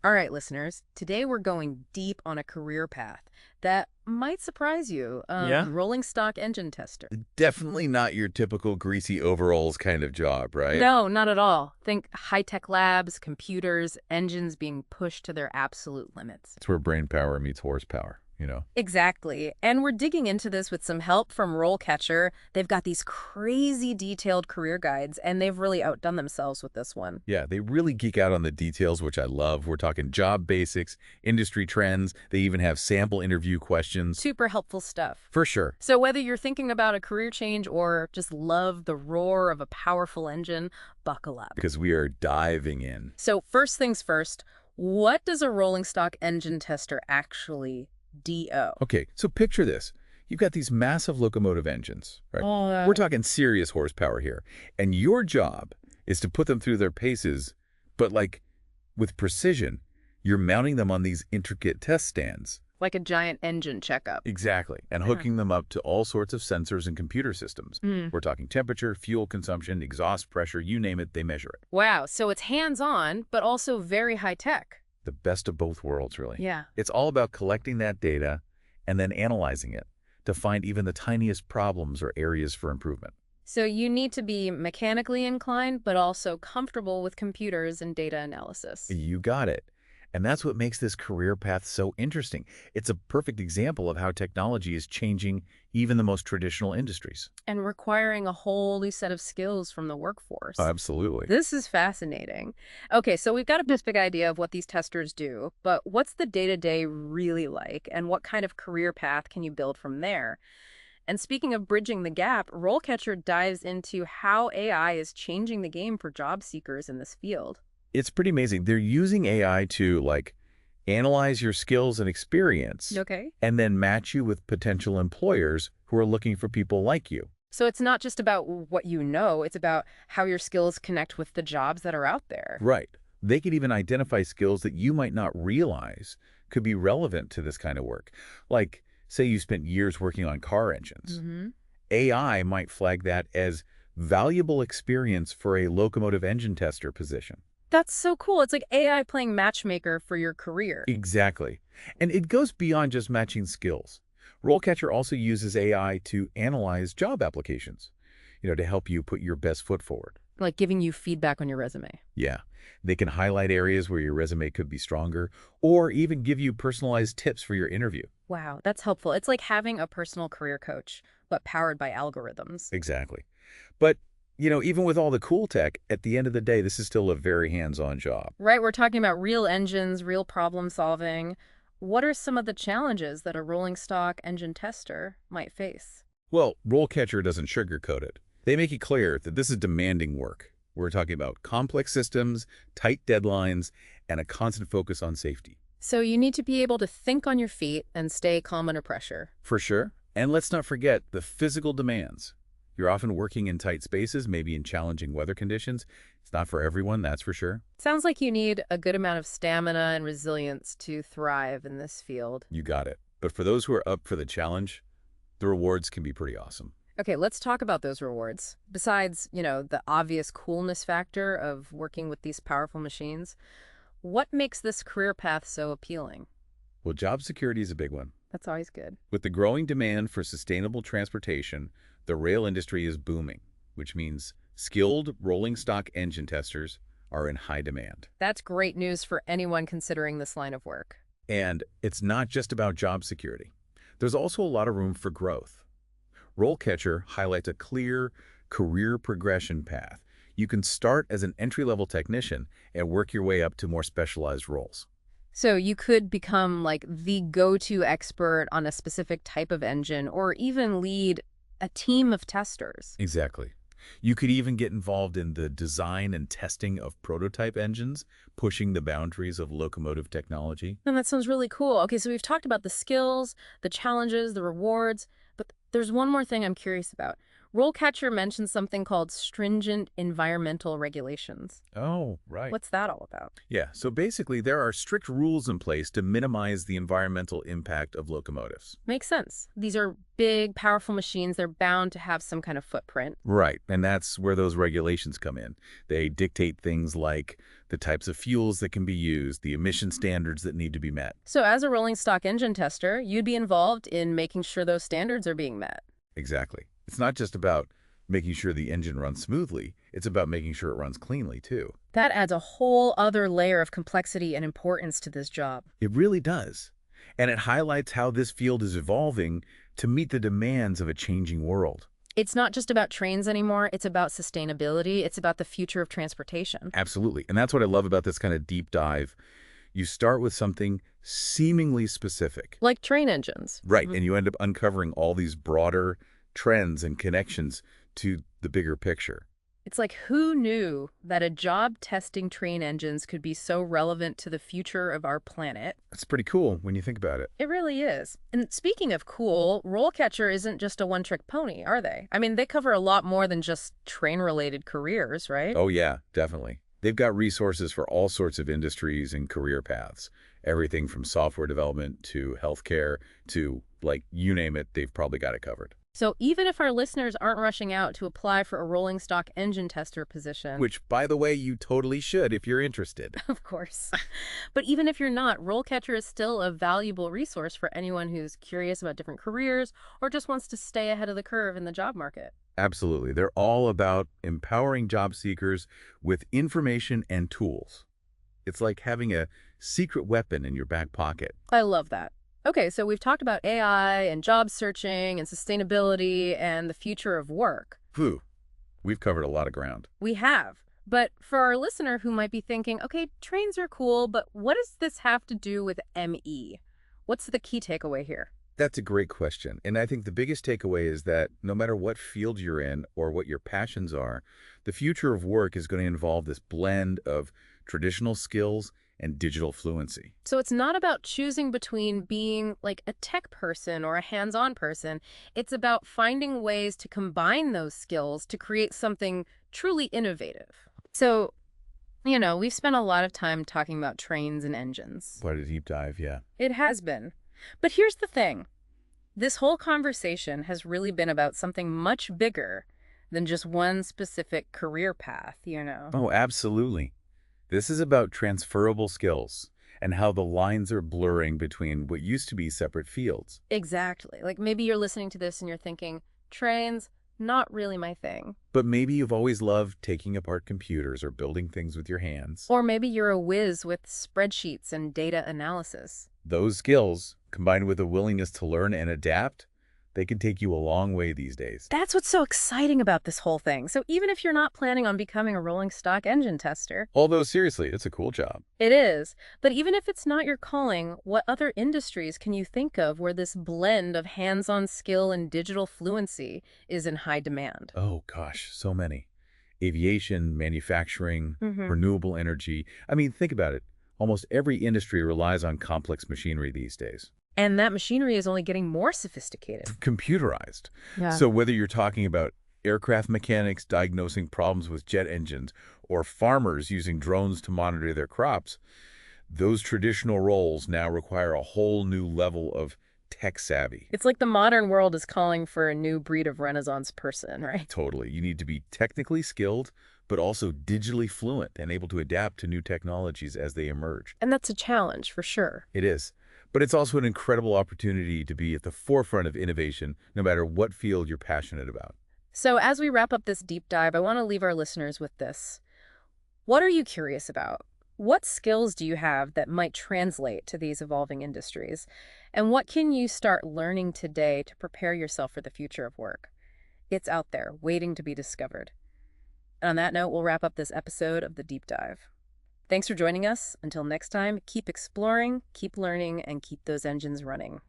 All right, listeners, today we're going deep on a career path that might surprise you. Yeah? Rolling stock engine tester. Definitely not your typical greasy overalls kind of job, right? No, not at all. Think high-tech labs, computers, engines being pushed to their absolute limits. It's where brain power meets horsepower. Exactly. And we're digging into this with some help from RoleCatcher. They've got these crazy detailed career guides, and they've really outdone themselves with this one. Yeah, they really geek out on the details, which I love. We're talking job basics, industry trends. They even have sample interview questions. Super helpful stuff. For sure. So whether you're thinking about a career change or just love the roar of a powerful engine, buckle up. Because we are diving in. So first things first, what does a rolling stock engine tester actually do? Okay, so picture this. You've got these massive locomotive engines, right? We're talking serious horsepower here. And your job is to put them through their paces, but like with precision, you're mounting them on these intricate test stands. Like a giant engine checkup. Exactly. And hooking them up to all sorts of sensors and computer systems. Mm. We're talking temperature, fuel consumption, exhaust pressure, you name it, they measure it. Wow, so it's hands-on, but also very high-tech. The best of both worlds, really. Yeah. It's all about collecting that data and then analyzing it to find even the tiniest problems or areas for improvement. So you need to be mechanically inclined, but also comfortable with computers and data analysis. You got it. And that's what makes this career path so interesting. It's a perfect example of how technology is changing even the most traditional industries. And requiring a whole new set of skills from the workforce. Absolutely. This is fascinating. Okay, so we've got a big idea of what these testers do, but what's the day-to-day really like, and what kind of career path can you build from there? And speaking of bridging the gap, RoleCatcher dives into how AI is changing the game for job seekers in this field. It's pretty amazing. They're using AI to analyze your skills and experience Okay. and then match you with potential employers who are looking for people like you. So it's not just about what you know, it's about how your skills connect with the jobs that are out there. Right. They could even identify skills that you might not realize could be relevant to this kind of work. Like, say you spent years working on car engines. Mm-hmm. AI might flag that as valuable experience for a locomotive engine tester position. That's so cool. It's like AI playing matchmaker for your career. Exactly. And it goes beyond just matching skills. RoleCatcher also uses AI to analyze job applications, to help you put your best foot forward. Like giving you feedback on your resume. Yeah. They can highlight areas where your resume could be stronger or even give you personalized tips for your interview. Wow, that's helpful. It's like having a personal career coach, but powered by algorithms. Exactly. But even with all the cool tech, at the end of the day, this is still a very hands-on job. Right, we're talking about real engines, real problem solving. What are some of the challenges that a rolling stock engine tester might face? Well, RoleCatcher doesn't sugarcoat it. They make it clear that this is demanding work. We're talking about complex systems, tight deadlines, and a constant focus on safety. So you need to be able to think on your feet and stay calm under pressure. For sure. And let's not forget the physical demands. You're often working in tight spaces, maybe in challenging weather conditions. It's not for everyone, that's for sure. Sounds like you need a good amount of stamina and resilience to thrive in this field. You got it. But for those who are up for the challenge, the rewards can be pretty awesome. Okay, let's talk about those rewards. Besides, the obvious coolness factor of working with these powerful machines, what makes this career path so appealing? Well, job security is a big one. That's always good. With the growing demand for sustainable transportation, the rail industry is booming, which means skilled rolling stock engine testers are in high demand. That's great news for anyone considering this line of work. And it's not just about job security. There's also a lot of room for growth. RoleCatcher highlights a clear career progression path. You can start as an entry-level technician and work your way up to more specialized roles. So you could become like the go-to expert on a specific type of engine or even lead a team of testers. Exactly. You could even get involved in the design and testing of prototype engines, pushing the boundaries of locomotive technology. And that sounds really cool. Okay, so we've talked about the skills, the challenges, the rewards, but there's one more thing I'm curious about. RoleCatcher mentions something called stringent environmental regulations. Oh, right. What's that all about? Yeah, so basically there are strict rules in place to minimize the environmental impact of locomotives. Makes sense. These are big, powerful machines. They're bound to have some kind of footprint. Right, and that's where those regulations come in. They dictate things like the types of fuels that can be used, the emission standards that need to be met. So as a rolling stock engine tester, you'd be involved in making sure those standards are being met. Exactly. It's not just about making sure the engine runs smoothly, it's about making sure it runs cleanly, too. That adds a whole other layer of complexity and importance to this job. It really does. And it highlights how this field is evolving to meet the demands of a changing world. It's not just about trains anymore. It's about sustainability. It's about the future of transportation. Absolutely. And that's what I love about this kind of deep dive. You start with something seemingly specific. Like train engines. Right, and you end up uncovering all these broader trends and connections to the bigger picture. It's like, who knew that a job testing train engines could be so relevant to the future of our planet? It's pretty cool when you think about it. It really is. And speaking of cool, RoleCatcher isn't just a one-trick pony, are they? I mean, they cover a lot more than just train-related careers, right? Oh yeah, definitely. They've got resources for all sorts of industries and career paths. Everything from software development to healthcare to, like, you name it, they've probably got it covered. So even if our listeners aren't rushing out to apply for a rolling stock engine tester position, Which, by the way, you totally should if you're interested. of course, but even if you're not, RoleCatcher is still a valuable resource for anyone who's curious about different careers or just wants to stay ahead of the curve in the job market. Absolutely. They're all about empowering job seekers with information and tools. It's like having a secret weapon in your back pocket. I love that. Okay, so we've talked about AI and job searching and sustainability and the future of work. Phew, we've covered a lot of ground. We have. But for our listener who might be thinking, okay, trains are cool, but what does this have to do with ME? What's the key takeaway here? That's a great question. And I think the biggest takeaway is that no matter what field you're in or what your passions are, the future of work is going to involve this blend of traditional skills and digital fluency. So it's not about choosing between being like a tech person or a hands-on person. It's about finding ways to combine those skills to create something truly innovative. So, we've spent a lot of time talking about trains and engines. Quite a deep dive, yeah. It has been. But here's the thing. This whole conversation has really been about something much bigger than just one specific career path. Oh, absolutely. This is about transferable skills and how the lines are blurring between what used to be separate fields. Exactly. Like maybe you're listening to this and you're thinking, trains, not really my thing. But maybe you've always loved taking apart computers or building things with your hands. Or maybe you're a whiz with spreadsheets and data analysis. Those skills, combined with a willingness to learn and adapt, they can take you a long way these days. That's what's so exciting about this whole thing. So even if you're not planning on becoming a rolling stock engine tester, Although, seriously, it's a cool job. it is. But even if it's not your calling, what other industries can you think of where this blend of hands-on skill and digital fluency is in high demand? Oh, gosh, so many. Aviation, manufacturing, Hmm. renewable energy. I mean, think about it. Almost every industry relies on complex machinery these days. And that machinery is only getting more sophisticated. Computerized. Yeah. So whether you're talking about aircraft mechanics diagnosing problems with jet engines or farmers using drones to monitor their crops, those traditional roles now require a whole new level of tech savvy. It's like the modern world is calling for a new breed of Renaissance person, right? Totally. You need to be technically skilled, but also digitally fluent and able to adapt to new technologies as they emerge. And that's a challenge for sure. It is. But it's also an incredible opportunity to be at the forefront of innovation, no matter what field you're passionate about. So as we wrap up this deep dive, I want to leave our listeners with this. What are you curious about? What skills do you have that might translate to these evolving industries? And what can you start learning today to prepare yourself for the future of work? It's out there, waiting to be discovered. And on that note, we'll wrap up this episode of The Deep Dive. Thanks for joining us. Until next time, keep exploring, keep learning, and keep those engines running.